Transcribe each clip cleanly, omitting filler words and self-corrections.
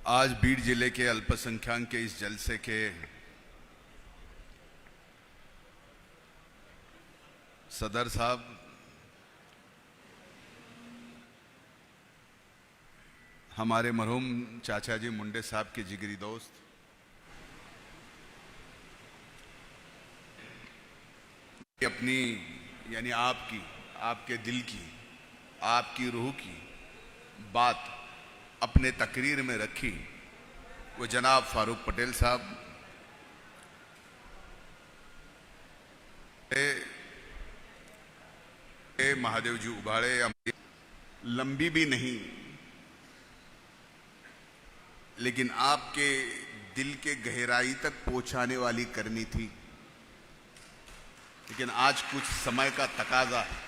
आज बीड जिले के अल्पसंख्यक के इस जलसे के सदर साहब, हमारे मरहूम चाचा जी मुंडे साहब के जिगरी दोस्त, अपनी यानी आपकी, आपके दिल की, आपकी रूह की बात अपने तकरीर में रखी, वो जनाब फारूक पटेल साहब। महादेव जी उबाड़े, लंबी भी नहीं लेकिन आपके दिल के गहराई तक पहुंचाने वाली करनी थी, लेकिन आज कुछ समय का तकाजा है।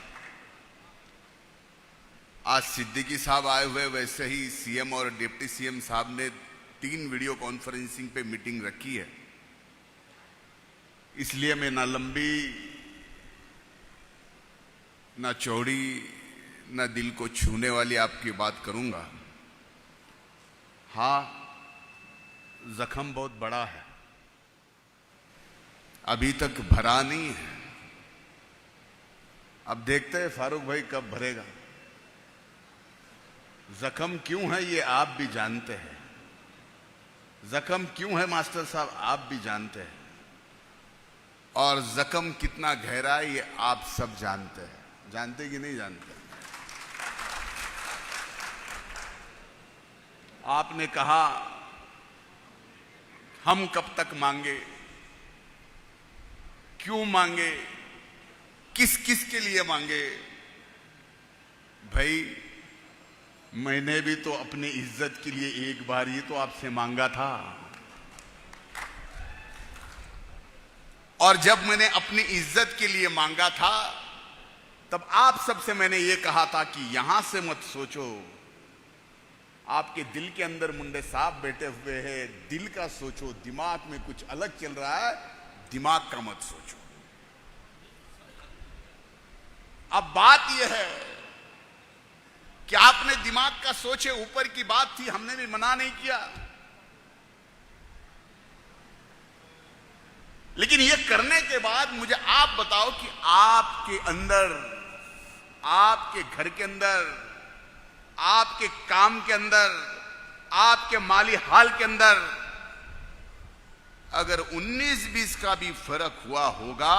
आज सिद्दीकी साहब आए हुए, वैसे ही सीएम और डिप्टी सीएम साहब ने 3 वीडियो कॉन्फ्रेंसिंग पे मीटिंग रखी है, इसलिए मैं ना लंबी ना चौड़ी ना दिल को छूने वाली आपकी बात करूंगा। हाँ, जख्म बहुत बड़ा है, अभी तक भरा नहीं है। अब देखते हैं फारूक भाई कब भरेगा। जख्म क्यों है ये आप भी जानते हैं, जख्म क्यों है मास्टर साहब आप भी जानते हैं, और जख्म कितना गहरा है ये आप सब जानते हैं। जानते कि नहीं जानते? आपने कहा हम कब तक मांगे, क्यों मांगे, किस किस के लिए मांगे। भाई मैंने भी तो अपनी इज्जत के लिए एक बार ही तो आपसे मांगा था, और जब मैंने अपनी इज्जत के लिए मांगा था तब आप सबसे मैंने ये कहा था कि यहां से मत सोचो, आपके दिल के अंदर मुंडे साहब बैठे हुए हैं, दिल का सोचो, दिमाग में कुछ अलग चल रहा है, दिमाग का मत सोचो। अब बात यह है कि आपने दिमाग का सोचे, ऊपर की बात थी, हमने भी मना नहीं किया, लेकिन यह करने के बाद मुझे आप बताओ कि आपके अंदर, आपके घर के अंदर, आपके काम के अंदर, आपके माली हाल के अंदर अगर 19-20 का भी फर्क हुआ होगा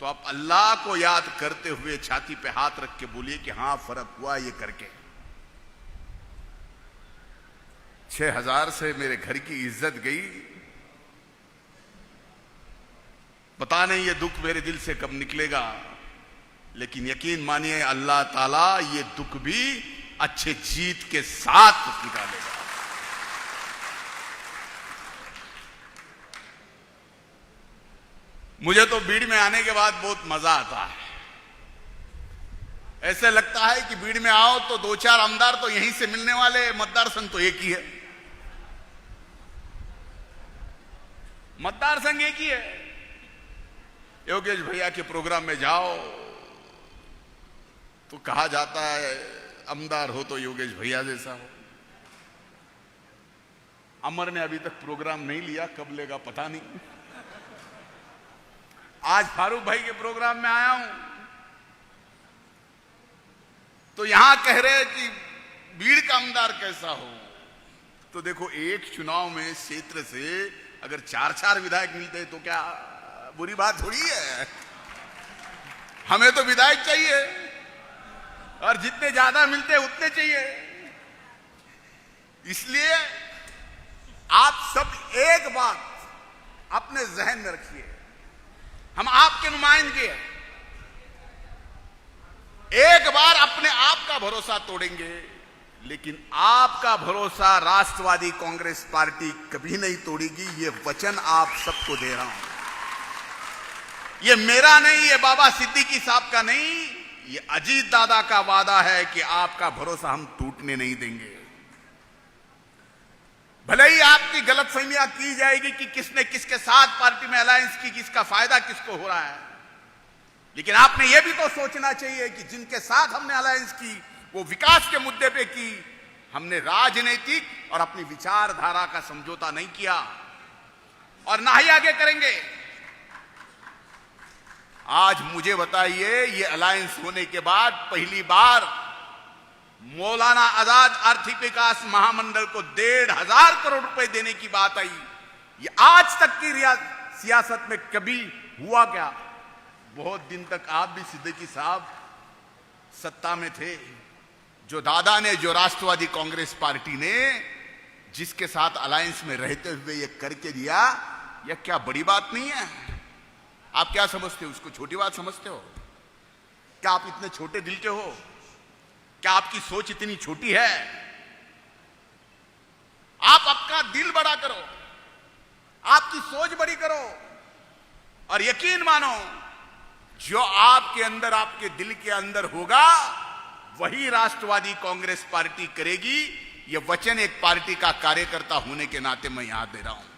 तो आप अल्लाह को याद करते हुए छाती पे हाथ रख के बोलिए कि हां फर्क हुआ ये करके। 6000 से मेरे घर की इज्जत गई, पता नहीं ये दुख मेरे दिल से कब निकलेगा, लेकिन यकीन मानिए अल्लाह ताला ये दुख भी अच्छे जीत के साथ निकालेगा। मुझे तो बीड़ में आने के बाद बहुत मजा आता है, ऐसे लगता है कि बीड़ में आओ तो 2-4 आमदार तो यहीं से मिलने वाले, मतदार संघ तो एक ही है, मतदार संघ एक ही है। योगेश भैया के प्रोग्राम में जाओ तो कहा जाता है आमदार हो तो योगेश भैया जैसा हो। अमर ने अभी तक प्रोग्राम नहीं लिया, कब लेगा पता नहीं। आज फारूक भाई के प्रोग्राम में आया हूं तो यहां कह रहे कि बीड़ का आमदार कैसा हो, तो देखो एक चुनाव में क्षेत्र से अगर 4-4 विधायक मिलते हैं तो क्या बुरी बात थोड़ी है। हमें तो विधायक चाहिए और जितने ज्यादा मिलते हैं उतने चाहिए। इसलिए आप सब एक बात अपने जहन में रखिए, हम आपके नुमाइंदे हैं। एक बार अपने आप का भरोसा तोड़ेंगे, लेकिन आपका भरोसा राष्ट्रवादी कांग्रेस पार्टी कभी नहीं तोड़ेगी, ये वचन आप सबको दे रहा हूं। ये मेरा नहीं, ये बाबा सिद्दीकी साहब का नहीं, ये अजीत दादा का वादा है कि आपका भरोसा हम टूटने नहीं देंगे। भले ही आपकी गलतफहमियां की जाएगी कि किसने किसके साथ पार्टी में अलायंस की, किसका फायदा किसको हो रहा है, लेकिन आपने यह भी तो सोचना चाहिए कि जिनके साथ हमने अलायंस की वो विकास के मुद्दे पे की, हमने राजनीतिक और अपनी विचारधारा का समझौता नहीं किया और ना ही आगे करेंगे। आज मुझे बताइए, ये अलायंस होने के बाद पहली बार मौलाना आजाद आर्थिक विकास महामंडल को 1,500 करोड़ रुपए देने की बात आई। ये आज तक की सियासत में कभी हुआ क्या? बहुत दिन तक आप भी सिद्दीकी साहब सत्ता में थे। जो दादा ने, जो राष्ट्रवादी कांग्रेस पार्टी ने जिसके साथ अलायंस में रहते हुए ये करके दिया, यह क्या बड़ी बात नहीं है? आप क्या समझते हो? उसको छोटी बात समझते हो? क्या आप इतने छोटे दिल के हो? क्या आपकी सोच इतनी छोटी है? आप अपना दिल बड़ा करो, आपकी सोच बड़ी करो और यकीन मानो, जो आपके अंदर, आपके दिल के अंदर होगा वही राष्ट्रवादी कांग्रेस पार्टी करेगी। यह वचन एक पार्टी का कार्यकर्ता होने के नाते मैं यहां दे रहा हूं।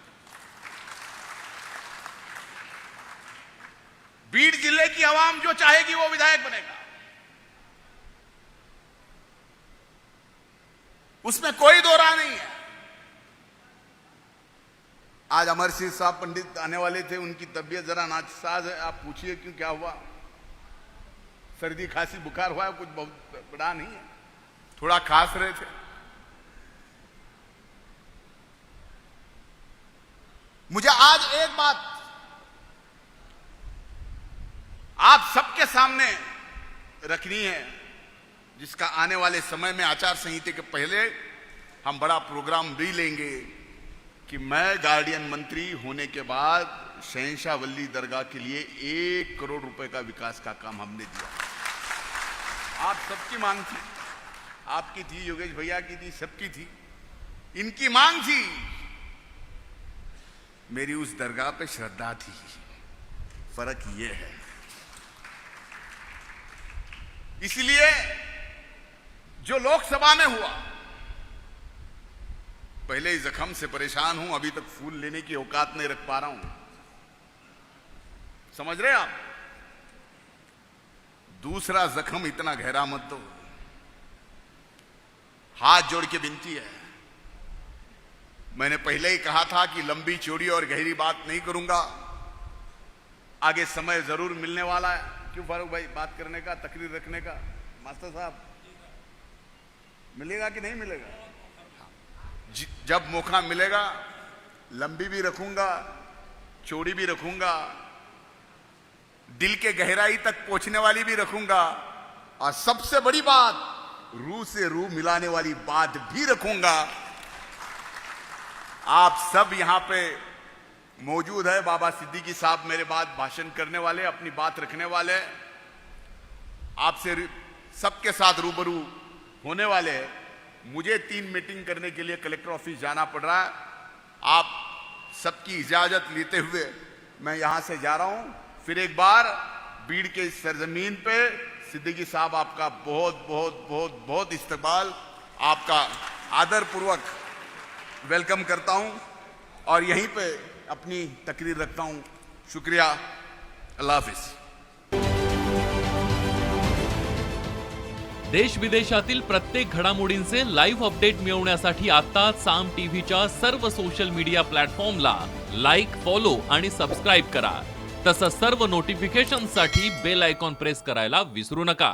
बीड जिले की आवाम जो चाहेगी वो विधायक बनेगा, उसमें कोई दो राय नहीं है। आज अमर सिंह साहब पंडित आने वाले थे, उनकी तबीयत जरा नासाज है। आप पूछिए क्यों, क्या हुआ? सर्दी खांसी बुखार हुआ है, कुछ बहुत बड़ा नहीं है, थोड़ा खांस रहे थे। मुझे आज एक बात आप सबके सामने रखनी है, जिसका आने वाले समय में आचार संहिता के पहले हम बड़ा प्रोग्राम भी लेंगे कि मैं गार्डियन मंत्री होने के बाद शहंशाह वली दरगाह के लिए 1 करोड़ रुपए का विकास का काम हमने दिया। आप सबकी मांग थी, आपकी थी, योगेश भैया की थी, सबकी थी, इनकी मांग थी। मेरी उस दरगाह पे श्रद्धा थी। फर्क ये है, इसलिए जो लोकसभा में हुआ, पहले ही जख्म से परेशान हूं, अभी तक फूल लेने की औकात नहीं रख पा रहा हूं। समझ रहे आप? दूसरा जख्म इतना गहरा मत दो। हाथ जोड़ के विनती है, मैंने पहले ही कहा था कि लंबी चौड़ी और गहरी बात नहीं करूंगा। आगे समय जरूर मिलने वाला है। क्यों फारूक भाई, बात करने का, तकरीर रखने का? मास्टर साहब, मिलेगा कि नहीं मिलेगा? जब मौका मिलेगा लंबी भी रखूंगा, चौड़ी भी रखूंगा, दिल के गहराई तक पहुंचने वाली भी रखूंगा, और सबसे बड़ी बात, रूह से रूह मिलाने वाली बात भी रखूंगा। आप सब यहां पे मौजूद है। बाबा सिद्दीकी साहब मेरे बाद भाषण करने वाले, अपनी बात रखने वाले, आपसे सबके साथ रूबरू होने वाले हैं। मुझे 3 मीटिंग करने के लिए कलेक्टर ऑफिस जाना पड़ रहा है। आप सबकी इजाजत लेते हुए मैं यहां से जा रहा हूं। फिर एक बार बीड़ के इस सरजमीन पे सिद्दीकी साहब, आपका बहुत बहुत बहुत बहुत इस्तकबाल, आपका आदर पूर्वक वेलकम करता हूं और यहीं पे अपनी तकरीर रखता हूं। शुक्रिया, अल्लाह हाफिज। देश विदेशातील प्रत्येक घडामोडींचे लाईव्ह अपडेट मिळवण्यासाठी आता साम टीव्हीच्या सर्व सोशल मीडिया प्लॅटफॉर्मला लाईक, फॉलो आणि सबस्क्राईब करा। तसंच सर्व नोटिफिकेशनसाठी बेल आयकॉन प्रेस करायला विसरू नका।